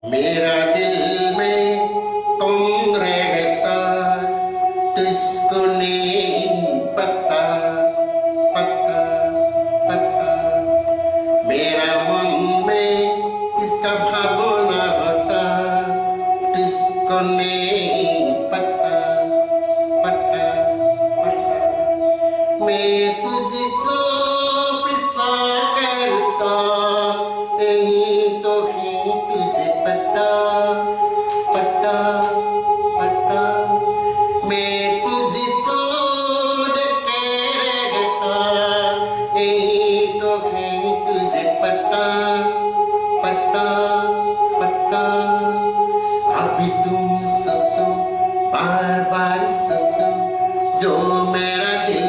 मेरा दिल में तुम रहता तुझको नहीं पता पता पता मेरा मन में किसका भावना होता तुझको नहीं पता पता पता मैं तुझको पिसा करता यही तो है तुझे पता पता पता मैं तुझको देखे रहता यही तो है तुझे पता पता पता अभी तुम ससो बार बार ससो जो मेरा दिल